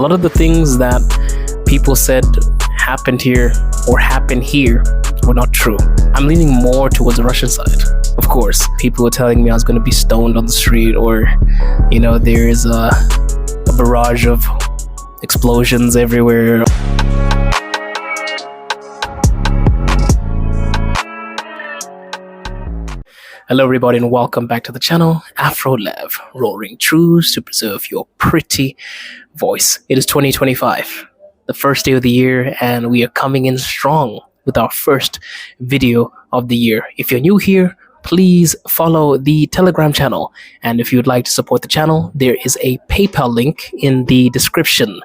A lot of the things that people said happened here or happen here were not true. I'm leaning more towards the Russian side. Of course, people were telling me I was going to be stoned on the street, or, there is a barrage of explosions everywhere. Hello everybody and welcome back to the channel, AfroLev, roaring truths to preserve your pretty voice. It is 2025, the first day of the year, and we are coming in strong with our first video of the year. If you're new here, please follow the Telegram channel, and if you'd like to support the channel, there is a PayPal link in the description.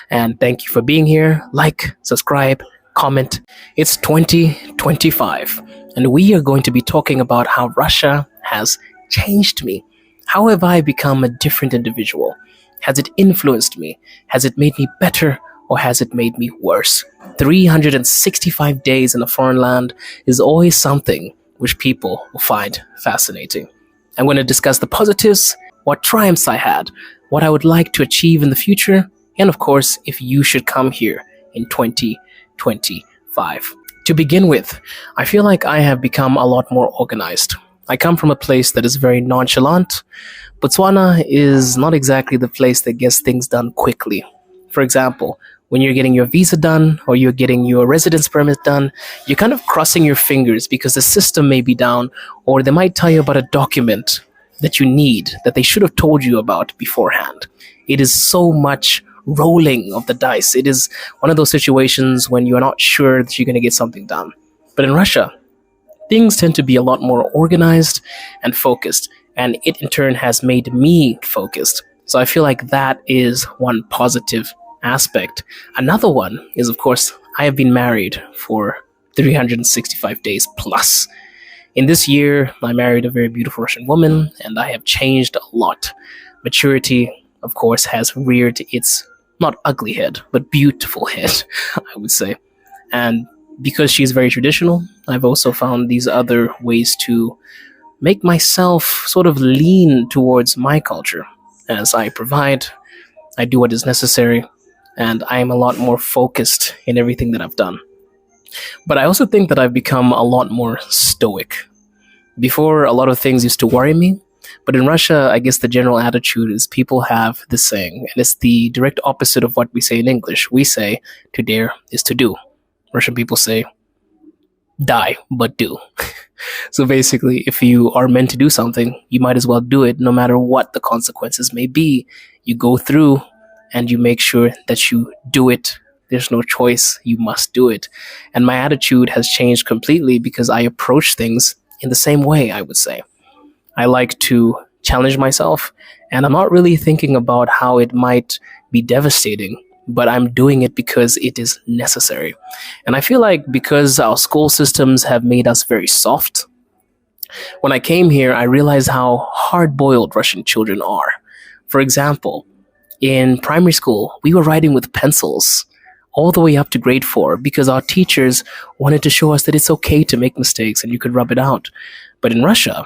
And thank you for being here. Like, subscribe, comment. It's 2025. And we are going to be talking about how Russia has changed me. How have I become a different individual? Has it influenced me? Has it made me better, or has it made me worse? 365 days in a foreign land is always something which people will find fascinating. I'm going to discuss the positives, what triumphs I had, what I would like to achieve in the future, and of course, if you should come here in 2025. To begin with, I feel like I have become a lot more organized. I come from a place that is very nonchalant. Botswana is not exactly the place that gets things done quickly. For example, when you're getting your visa done or you're getting your residence permit done, you're kind of crossing your fingers because the system may be down, or they might tell you about a document that you need that they should have told you about beforehand. It is so much rolling of the dice. It is one of those situations when you're not sure that you're going to get something done. But in Russia, things tend to be a lot more organized and focused, and it in turn has made me focused. So I feel like that is one positive aspect. Another one is, of course, I have been married for 365 days plus. In this year, I married a very beautiful Russian woman, and I have changed a lot. Maturity, of course, has reared its not ugly head, but beautiful head, I would say. And because she's very traditional, I've also found these other ways to make myself sort of lean towards my culture. As I provide, I do what is necessary, and I am a lot more focused in everything that I've done. But I also think that I've become a lot more stoic. Before, a lot of things used to worry me. But in Russia, I guess the general attitude is people have this saying, and it's the direct opposite of what we say in English. We say, to dare is to do. Russian people say, die, but do. So basically, if you are meant to do something, you might as well do it no matter what the consequences may be. You go through and you make sure that you do it. There's no choice. You must do it. And my attitude has changed completely because I approach things in the same way, I would say. I like to challenge myself, and I'm not really thinking about how it might be devastating, but I'm doing it because it is necessary. And I feel like because our school systems have made us very soft, when I came here, I realized how hard-boiled Russian children are. For example, in primary school, we were writing with pencils all the way up to grade 4 because our teachers wanted to show us that it's okay to make mistakes and you could rub it out. But in Russia,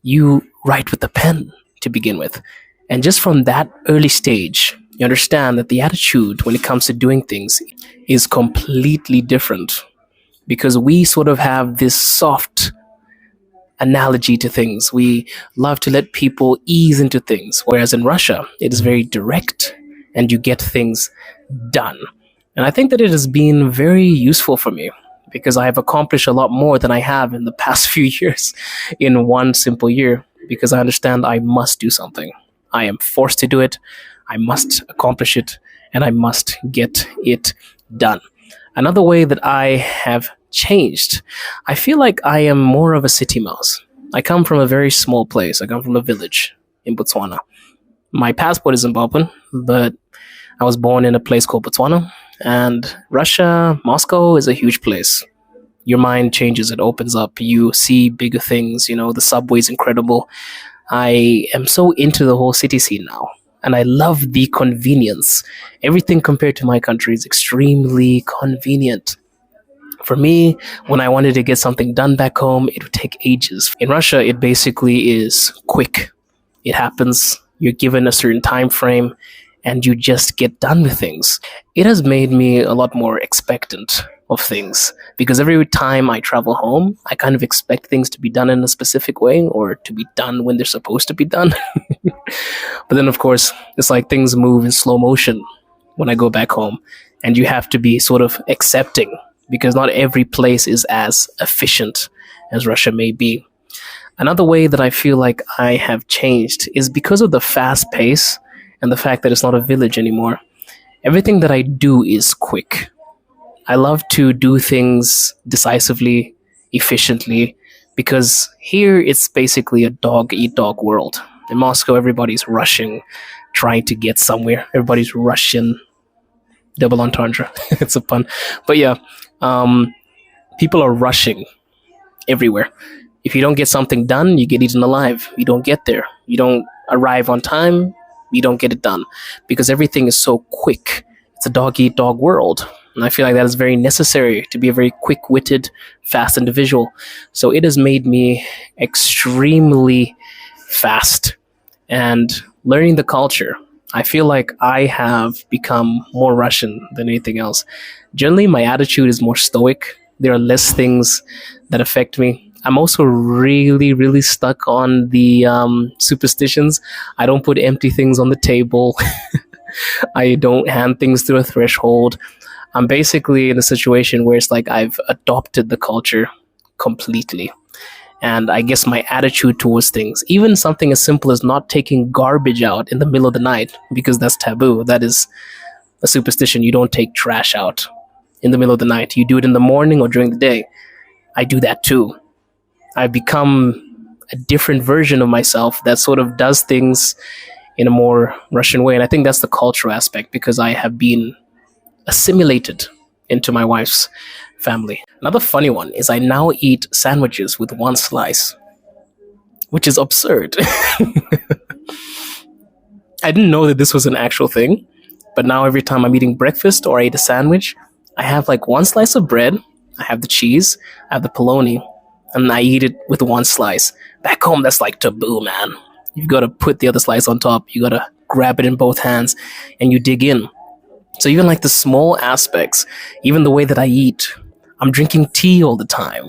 you write with the pen to begin with. And just from that early stage, you understand that the attitude when it comes to doing things is completely different, because we sort of have this soft analogy to things. We love to let people ease into things, whereas in Russia, it is very direct and you get things done. And I think that it has been very useful for me, because I have accomplished a lot more than I have in the past few years in one simple year, because I understand I must do something. I am forced to do it, I must accomplish it, and I must get it done. Another way that I have changed, I feel like I am more of a city mouse. I come from a very small place. I come from a village in Botswana. My passport is Zimbabwean, but I was born in a place called Botswana. And Russia, Moscow is a huge place. Your mind changes, it opens up, you see bigger things, the subway's incredible. I am so into the whole city scene now, and I love the convenience. Everything compared to my country is extremely convenient. For me, when I wanted to get something done back home, it would take ages. In Russia, it basically is quick. It happens, you're given a certain time frame, and you just get done with things. It has made me a lot more expectant of things because every time I travel home, I kind of expect things to be done in a specific way or to be done when they're supposed to be done. But then, of course, it's like things move in slow motion when I go back home, and you have to be sort of accepting because not every place is as efficient as Russia may be. Another way that I feel like I have changed is because of the fast pace and the fact that it's not a village anymore. Everything that I do is quick. I love to do things decisively, efficiently, because here it's basically a dog eat dog world. In Moscow, everybody's rushing, trying to get somewhere. Everybody's rushing. Double entendre. It's a pun. But yeah, people are rushing everywhere. If you don't get something done, you get eaten alive. You don't get there. You don't arrive on time. You don't get it done because everything is so quick. It's a dog eat dog world. And I feel like that is very necessary to be a very quick witted, fast individual. So it has made me extremely fast and learning the culture. I feel like I have become more Russian than anything else. Generally, my attitude is more stoic. There are less things that affect me. I'm also really, really stuck on the superstitions. I don't put empty things on the table. I don't hand things through a threshold. I'm basically in a situation where it's like I've adopted the culture completely. And I guess my attitude towards things, even something as simple as not taking garbage out in the middle of the night, because that's taboo. That is a superstition. You don't take trash out in the middle of the night. You do it in the morning or during the day. I do that too. I've become a different version of myself that sort of does things in a more Russian way. And I think that's the cultural aspect because I have been assimilated into my wife's family. Another funny one is I now eat sandwiches with one slice, which is absurd. I didn't know that this was an actual thing, but now every time I'm eating breakfast or I eat a sandwich, I have like one slice of bread, I have the cheese, I have the polony, and I eat it with one slice. Back home, that's like taboo, man. You've got to put the other slice on top. You got to grab it in both hands and you dig in. So even like the small aspects, even the way that I eat, I'm drinking tea all the time.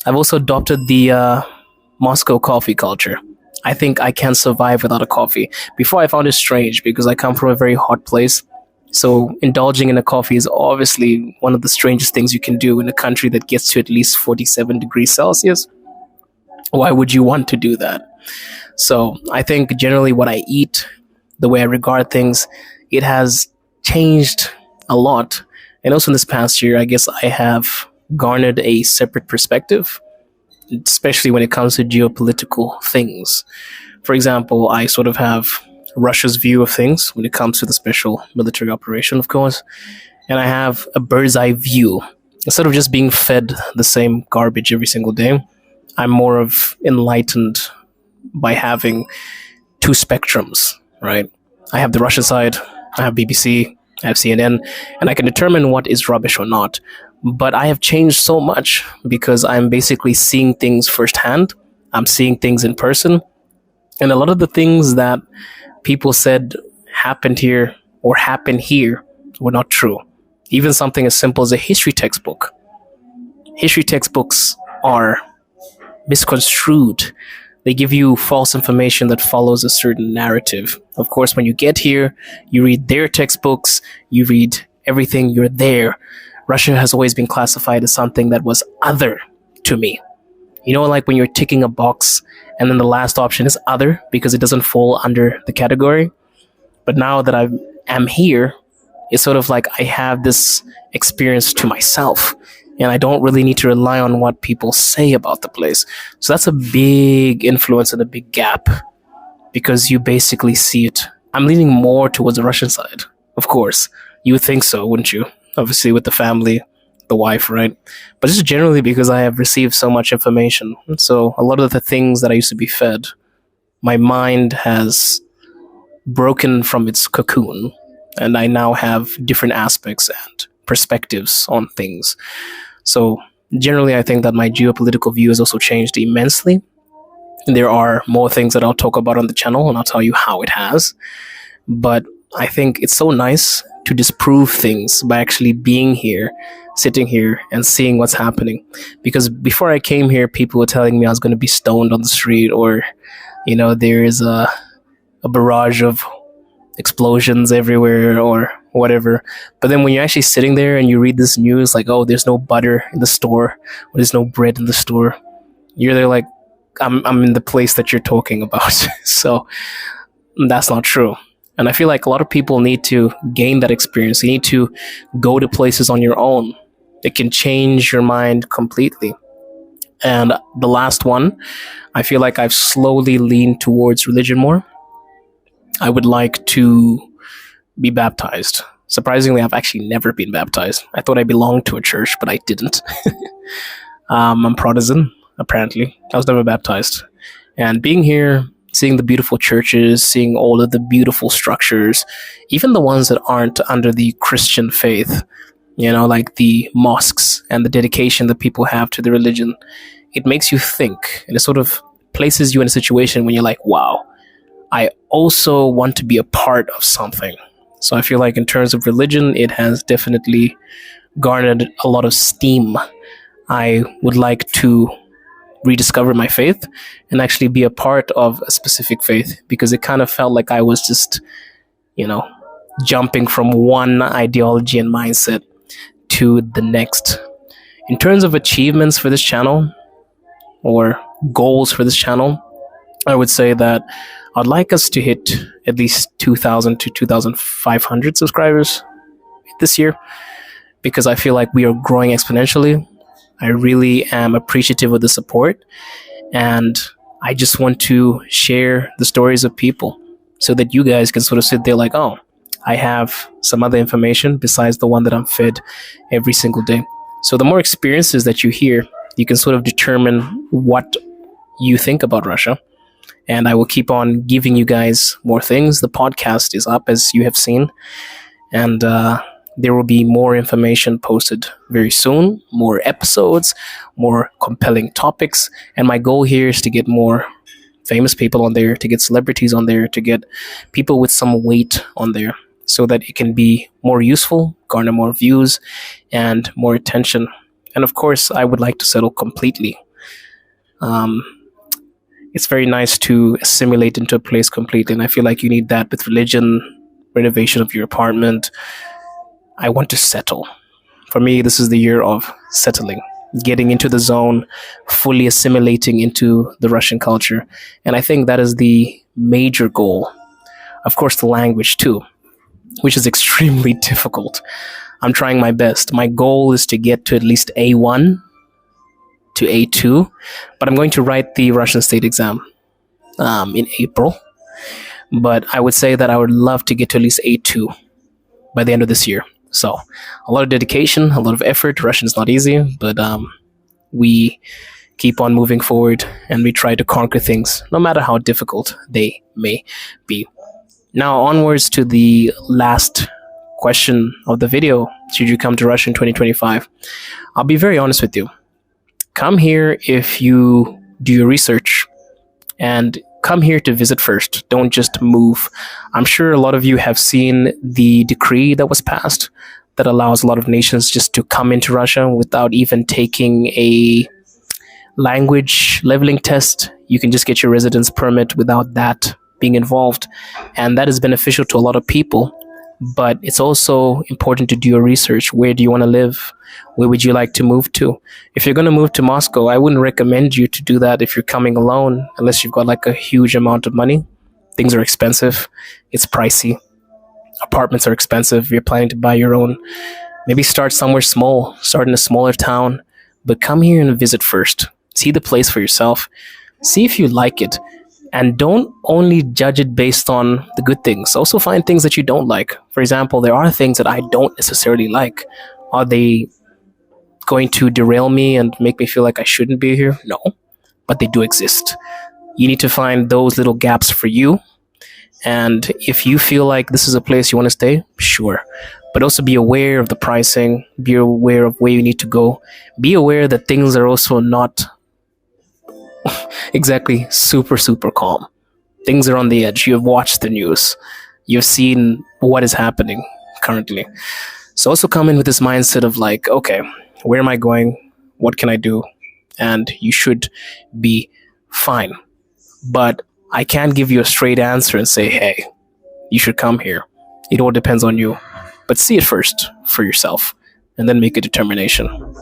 I've also adopted the Moscow coffee culture. I think I can survive without a coffee. Before I found it strange because I come from a very hot place. So indulging in a coffee is obviously one of the strangest things you can do in a country that gets to at least 47 degrees Celsius. Why would you want to do that? So I think generally what I eat, the way I regard things, it has changed a lot. And also in this past year, I guess I have garnered a separate perspective, especially when it comes to geopolitical things. For example, I sort of have Russia's view of things when it comes to the special military operation, of course. And I have a bird's eye view. Instead of just being fed the same garbage every single day, I'm more of enlightened by having two spectrums, right? I have the Russian side, I have BBC, I have CNN, and I can determine what is rubbish or not. But I have changed so much because I'm basically seeing things firsthand. I'm seeing things in person. And a lot of the things that people said happened here or happen here were not true. Even something as simple as a history textbook. History textbooks are misconstrued. They give you false information that follows a certain narrative. Of course, when you get here, you read their textbooks, you read everything, you're there. Russia has always been classified as something that was other to me. You know, like when you're ticking a box and then the last option is other because it doesn't fall under the category. But now that I am here, it's sort of like I have this experience to myself and I don't really need to rely on what people say about the place. So that's a big influence and a big gap because you basically see it. I'm leaning more towards the Russian side, of course. You would think so, wouldn't you? Obviously with the family, the wife, right? But just generally because I have received so much information. So a lot of the things that I used to be fed, my mind has broken from its cocoon and I now have different aspects and perspectives on things. So generally I think that my geopolitical view has also changed immensely. There are more things that I'll talk about on the channel and I'll tell you how it has. But I think it's so nice to disprove things by actually being here, sitting here, and seeing what's happening. Because before I came here, people were telling me I was going to be stoned on the street, or, there is a barrage of explosions everywhere, or whatever. But then when you're actually sitting there and you read this news, like, oh, there's no butter in the store, or there's no bread in the store, you're there like, I'm in the place that you're talking about. So that's not true. And I feel like a lot of people need to gain that experience. You need to go to places on your own. It can change your mind completely. And the last one, I feel like I've slowly leaned towards religion more. I would like to be baptized. Surprisingly, I've actually never been baptized. I thought I belonged to a church, but I didn't. I'm Protestant, apparently. I was never baptized. And being here, seeing the beautiful churches, seeing all of the beautiful structures, even the ones that aren't under the Christian faith, like the mosques and the dedication that people have to the religion, it makes you think. And it sort of places you in a situation when you're like, wow, I also want to be a part of something. So I feel like in terms of religion, it has definitely garnered a lot of steam. I would like to rediscover my faith and actually be a part of a specific faith, because it kind of felt like I was just, jumping from one ideology and mindset to the next. In terms of achievements for this channel, or goals for this channel, I would say that I'd like us to hit at least 2,000 to 2,500 subscribers this year, because I feel like we are growing exponentially. I really am appreciative of the support, and I just want to share the stories of people so that you guys can sort of sit there like, oh, I have some other information besides the one that I'm fed every single day. So the more experiences that you hear, you can sort of determine what you think about Russia. And I will keep on giving you guys more things. The podcast is up, as you have seen. And there will be more information posted very soon, more episodes, more compelling topics. And my goal here is to get more famous people on there, to get celebrities on there, to get people with some weight on there, so that it can be more useful, garner more views and more attention. And of course, I would like to settle completely. It's very nice to assimilate into a place completely, and I feel like you need that with religion, renovation of your apartment. I want to settle. For me, this is the year of settling, getting into the zone, fully assimilating into the Russian culture. And I think that is the major goal. Of course, the language too, which is extremely difficult. I'm trying my best. My goal is to get to at least A1 to A2, but I'm going to write the Russian state exam in April. But I would say that I would love to get to at least A2 by the end of this year. So a lot of dedication, a lot of effort. Russian is not easy, but we keep on moving forward, and we try to conquer things, no matter how difficult they may be. Now onwards to the last question of the video. Should you come to Russia in 2025? I'll be very honest with you. Come here if you do your research, and come here to visit first. Don't just move. I'm sure a lot of you have seen the decree that was passed that allows a lot of nations just to come into Russia without even taking a language leveling test. You can just get your residence permit without that being involved. And that is beneficial to a lot of people. But it's also important to do your research. Where do you want to live? Where would you like to move to? If you're going to move to Moscow, I wouldn't recommend you to do that if you're coming alone, unless you've got like a huge amount of money. Things are expensive. It's pricey. Apartments are expensive. If you're planning to buy your own, maybe start somewhere small, start in a smaller town, but come here and visit first. See the place for yourself. See if you like it. And don't only judge it based on the good things. Also find things that you don't like. For example, there are things that I don't necessarily like. Are they going to derail me and make me feel like I shouldn't be here? No, but they do exist. You need to find those little gaps for you. And if you feel like this is a place you want to stay, sure. But also be aware of the pricing. Be aware of where you need to go. Be aware that things are also not exactly super calm. Things are on the edge. You have watched the news. You've seen what is happening currently. So also come in with this mindset of like, okay, where am I going? What can I do? And you should be fine. But I can't give you a straight answer and say, hey, you should come here. It all depends on you. But see it first for yourself and then make a determination.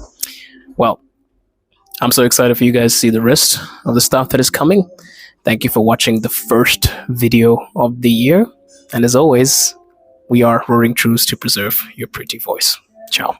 Well, I'm so excited for you guys to see the rest of the stuff that is coming. Thank you for watching the first video of the year. And as always, we are roaring truths to preserve your pretty voice. Ciao.